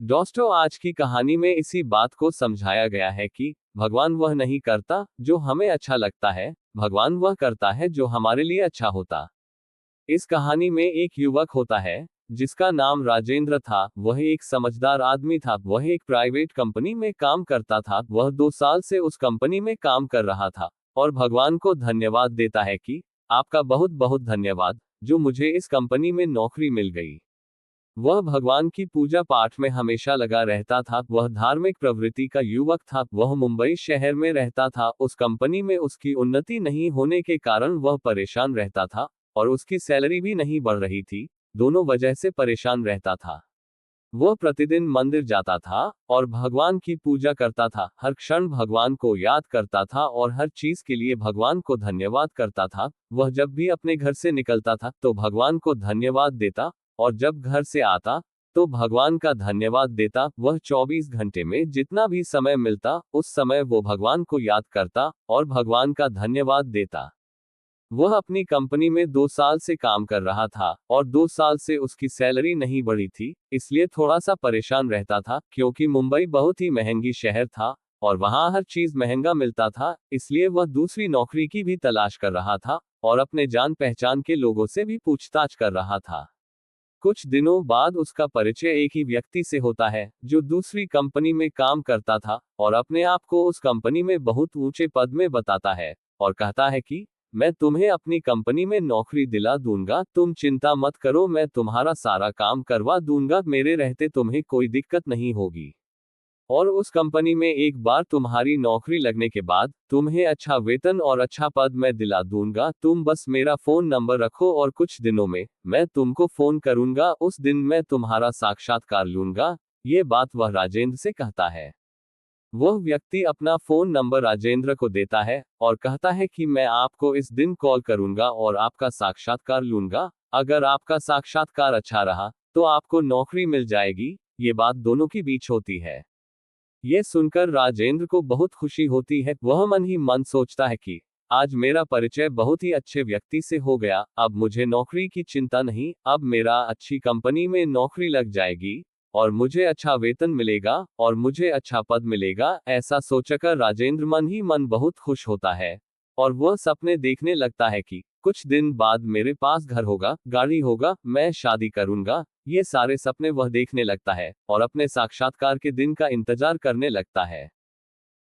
दोस्तों, आज की कहानी में इसी बात को समझाया गया है कि भगवान वह नहीं करता जो हमें अच्छा लगता है, भगवान वह करता है जो हमारे लिए अच्छा होता। इस कहानी में एक युवक होता है जिसका नाम राजेंद्र था। वह एक समझदार आदमी था। वह एक प्राइवेट कंपनी में काम करता था। वह 2 साल से उस कंपनी में काम कर रहा था और भगवान को धन्यवाद देता है कि आपका बहुत बहुत धन्यवाद जो मुझे इस कंपनी में नौकरी मिल गई। वह भगवान की पूजा पाठ में हमेशा लगा रहता था। वह धार्मिक प्रवृत्ति का युवक था। वह मुंबई शहर में रहता था। उस कंपनी में उसकी उन्नति नहीं होने के कारण वह परेशान रहता था और उसकी सैलरी भी नहीं बढ़ रही थी। दोनों वजह से परेशान रहता था। वह प्रतिदिन मंदिर जाता था और भगवान की पूजा करता था। हर क्षण भगवान को याद करता था और हर चीज के लिए भगवान को धन्यवाद करता था। वह जब भी अपने घर से निकलता था तो भगवान को धन्यवाद देता और जब घर से आता तो भगवान का धन्यवाद देता। वह 24 घंटे में जितना भी समय मिलता उस समय वो भगवान को याद करता और भगवान का धन्यवाद देता। वह अपनी कंपनी में 2 साल से काम कर रहा था और 2 साल से उसकी सैलरी नहीं बढ़ी थी, इसलिए थोड़ा सा परेशान रहता था क्योंकि मुंबई बहुत ही महंगी शहर था और वहां हर चीज महंगा मिलता था। इसलिए वह दूसरी नौकरी की भी तलाश कर रहा था और अपने जान पहचान के लोगों से भी पूछताछ कर रहा था। कुछ दिनों बाद उसका परिचय एक ही व्यक्ति से होता है जो दूसरी कंपनी में काम करता था और अपने आप को उस कंपनी में बहुत ऊंचे पद में बताता है और कहता है कि मैं तुम्हें अपनी कंपनी में नौकरी दिला दूंगा, तुम चिंता मत करो, मैं तुम्हारा सारा काम करवा दूंगा, मेरे रहते तुम्हें कोई दिक्कत नहीं होगी। और उस कंपनी में एक बार तुम्हारी नौकरी लगने के बाद तुम्हें अच्छा वेतन और अच्छा पद मैं दिला दूंगा, तुम बस मेरा फोन नंबर रखो और कुछ दिनों में मैं तुमको फोन करूंगा, उस दिन मैं तुम्हारा साक्षात्कार लूंगा। ये बात वह राजेंद्र से कहता है। वह व्यक्ति अपना फोन नंबर राजेंद्र को देता है और कहता है कि मैं आपको इस दिन कॉल करूंगा और आपका साक्षात्कार लूंगा। अगर आपका साक्षात्कार अच्छा रहा तो आपको नौकरी मिल जाएगी। ये बात दोनों के बीच होती है। ये सुनकर राजेंद्र को बहुत खुशी होती है। वह मन ही मन सोचता है कि आज मेरा परिचय बहुत ही अच्छे व्यक्ति से हो गया, अब मुझे नौकरी की चिंता नहीं, अब मेरा अच्छी कंपनी में नौकरी लग जाएगी और मुझे अच्छा वेतन मिलेगा और मुझे अच्छा पद मिलेगा। ऐसा सोचकर राजेंद्र मन ही मन बहुत खुश होता है और वह सपने देखने लगता है कि कुछ दिन बाद मेरे पास घर होगा, गाड़ी होगा, मैं शादी करूंगा। ये सारे सपने वह देखने लगता है और अपने साक्षात्कार के दिन का इंतजार करने लगता है।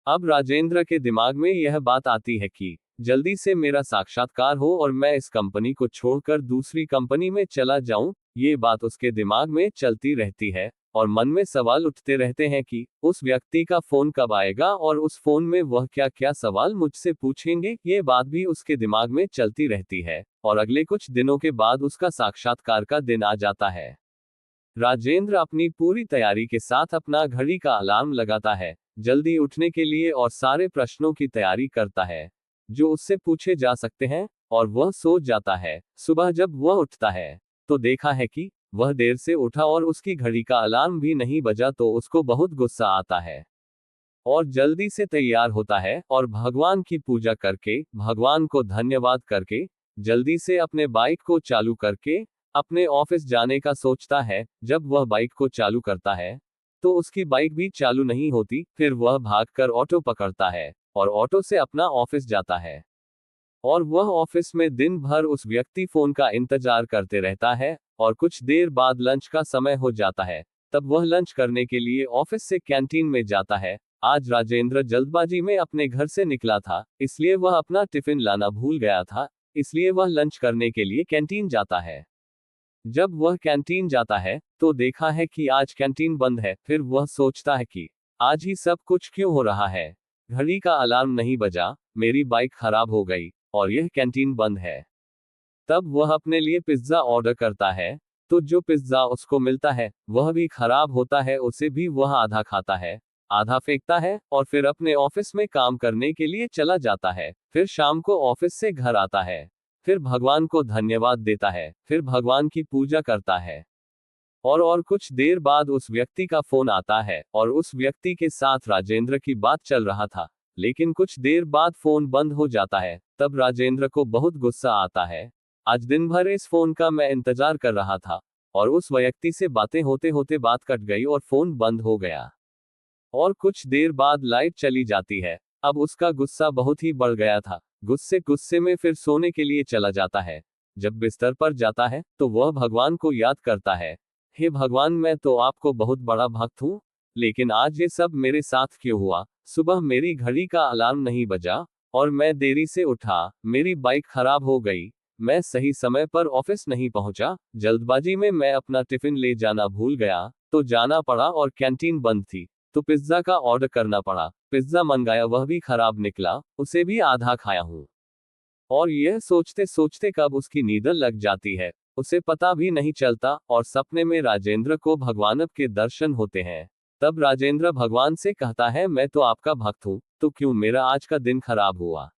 अब राजेंद्र के दिमाग में यह बात आती है कि जल्दी से मेरा साक्षात्कार हो और मैं इस कंपनी को छोड़कर दूसरी कंपनी में चला जाऊं। ये बात उसके दिमाग में चलती रहती है और मन में सवाल उठते रहते हैं कि उस व्यक्ति का फोन कब आएगा और उस फोन में वह क्या क्या सवाल मुझसे पूछेंगे। ये बात भी उसके दिमाग में चलती रहती है और अगले कुछ दिनों के बाद उसका साक्षात्कार का दिन आ जाता है। राजेंद्र अपनी पूरी तैयारी के साथ अपना घड़ी का अलार्म लगाता है जल्दी उठने के लिए और सारे प्रश्नों की तैयारी करता है जो उससे पूछे जा सकते हैं और वह सो जाता है। सुबह जब वह उठता है तो देखा है कि वह देर से उठा और उसकी घड़ी का अलार्म भी नहीं बजा, तो उसको बहुत गुस्सा आता है और जल्दी से तैयार होता है और भगवान की पूजा करके, भगवान को धन्यवाद करके, जल्दी से अपने बाइक को चालू करके अपने ऑफिस जाने का सोचता है। जब वह बाइक को चालू करता है तो उसकी बाइक भी चालू नहीं होती। फिर वह भागकर ऑटो पकड़ता है और ऑटो से अपना ऑफिस जाता है और वह ऑफिस में दिन भर उस व्यक्ति फोन का इंतजार करते रहता है और कुछ देर बाद लंच का समय हो जाता है। तब वह लंच करने के लिए ऑफिस से कैंटीन में जाता है। आज राजेंद्र जल्दबाजी में अपने घर से निकला था, इसलिए वह अपना टिफिन लाना भूल गया था, इसलिए वह लंच करने के लिए कैंटीन जाता है। जब वह कैंटीन जाता है तो देखा है कि आज कैंटीन बंद है। फिर वह सोचता है कि आज ही सब कुछ क्यों हो रहा है, घड़ी का अलार्म नहीं बजा, मेरी बाइक खराब हो गई और यह कैंटीन बंद है। तब वह अपने लिए पिज्जा ऑर्डर करता है, तो जो पिज्जा उसको मिलता है वह भी खराब होता है। उसे भी वह आधा खाता है, आधा फेंकता है और फिर अपने ऑफिस में काम करने के लिए चला जाता है। फिर शाम को ऑफिस से घर आता है, फिर भगवान को धन्यवाद देता है, फिर भगवान की पूजा करता है और कुछ देर बाद उस व्यक्ति का फोन आता है और उस व्यक्ति के साथ राजेंद्र की बात चल रहा था। लेकिन कुछ देर बाद फोन बंद हो जाता है। तब राजेंद्र को बहुत गुस्सा आता है। आज दिन भर इस फोन का मैं इंतजार कर रहा था और उस व्यक्ति से बातें होते होते बात कट गई और फोन बंद हो गया। और कुछ देर बाद लाइट चली जाती है। अब उसका गुस्सा बहुत ही बढ़ गया था। गुस्से गुस्से में फिर सोने के लिए चला जाता है। जब बिस्तर पर जाता है तो वह भगवान को याद करता है, हे भगवान, मैं तो आपको बहुत बड़ा भक्त हूँ, लेकिन आज ये सब मेरे साथ क्यों हुआ? सुबह मेरी घड़ी का अलार्म नहीं बजा और मैं देरी से उठा, मेरी बाइक खराब हो गई, मैं सही समय पर ऑफिस नहीं पहुंचा, जल्दबाजी में मैं अपना टिफिन ले जाना भूल गया तो जाना पड़ा और कैंटीन बंद थी तो पिज्जा का ऑर्डर करना पड़ा, पिज्जा मंगाया वह भी खराब निकला, उसे भी आधा खाया हूँ। और यह सोचते सोचते कब उसकी नींद लग जाती है उसे पता भी नहीं चलता और सपने में राजेंद्र को भगवान के दर्शन होते हैं। तब राजेंद्र भगवान से कहता है, मैं तो आपका भक्त हूँ, तो क्यों मेरा आज का दिन खराब हुआ?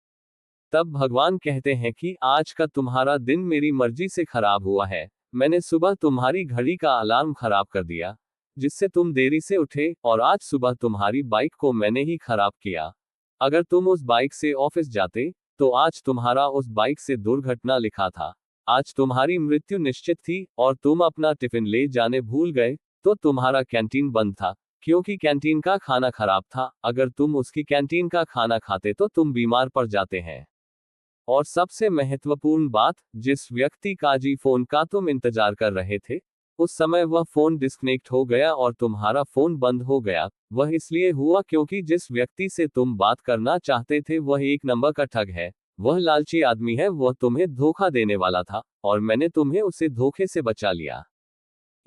तब भगवान कहते हैं कि आज का तुम्हारा दिन मेरी मर्जी से खराब हुआ है। मैंने सुबह तुम्हारी घड़ी का अलार्म खराब कर दिया, जिससे तुम देरी से उठे, और आज सुबह तुम्हारी बाइक को मैंने ही खराब किया। अगर तुम उस बाइक से ऑफिस जाते तो आज तुम्हारा उस बाइक से दुर्घटना लिखा था। आज तुम्हारी मृत्यु निश्चित थी और तुम अपना टिफिन ले जाने भूल गए तो तुम्हारा कैंटीन बंद था, क्योंकि कैंटीन का खाना खराब था। अगर तुम उसकी कैंटीन का खाना खाते तो तुम बीमार पड़ जाते हैं। और सबसे महत्वपूर्ण बात, जिस व्यक्ति का जी फोन का तुम इंतजार कर रहे थे, उस समय वह फोन डिस्कनेक्ट हो गया और तुम्हारा फोन बंद हो गया। वह इसलिए हुआ क्योंकि जिस व्यक्ति से तुम बात करना चाहते थे वह एक नंबर का ठग है, वह लालची आदमी है, वह तुम्हें धोखा देने वाला था और मैंने तुम्हें उसे धोखे से बचा लिया।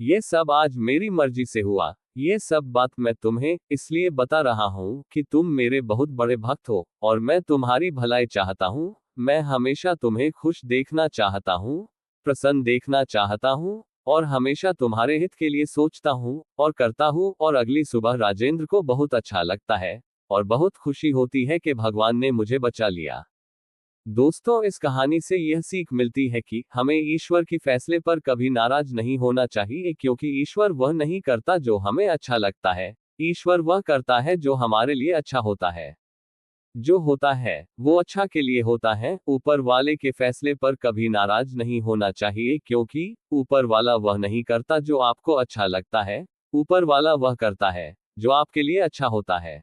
ये सब आज मेरी मर्जी से हुआ। ये सब बात मैं तुम्हें इसलिए बता रहा हूँ कि तुम मेरे बहुत बड़े भक्त हो और मैं तुम्हारी भलाई चाहता हूँ। मैं हमेशा तुम्हें खुश देखना चाहता हूँ, प्रसन्न देखना चाहता हूँ और हमेशा तुम्हारे हित के लिए सोचता हूँ और करता हूँ। और अगली सुबह राजेंद्र को बहुत अच्छा लगता है और बहुत खुशी होती है कि भगवान ने मुझे बचा लिया। दोस्तों, इस कहानी से यह सीख मिलती है कि हमें ईश्वर की फैसले पर कभी नाराज नहीं होना चाहिए, क्योंकि ईश्वर वह नहीं करता जो हमें अच्छा लगता है, ईश्वर वह करता है जो हमारे लिए अच्छा होता है। जो होता है वो अच्छा के लिए होता है। ऊपर वाले के फैसले पर कभी नाराज नहीं होना चाहिए, क्योंकि ऊपर वाला वह नहीं करता जो आपको अच्छा लगता है, ऊपर वाला वह करता है जो आपके लिए अच्छा होता है।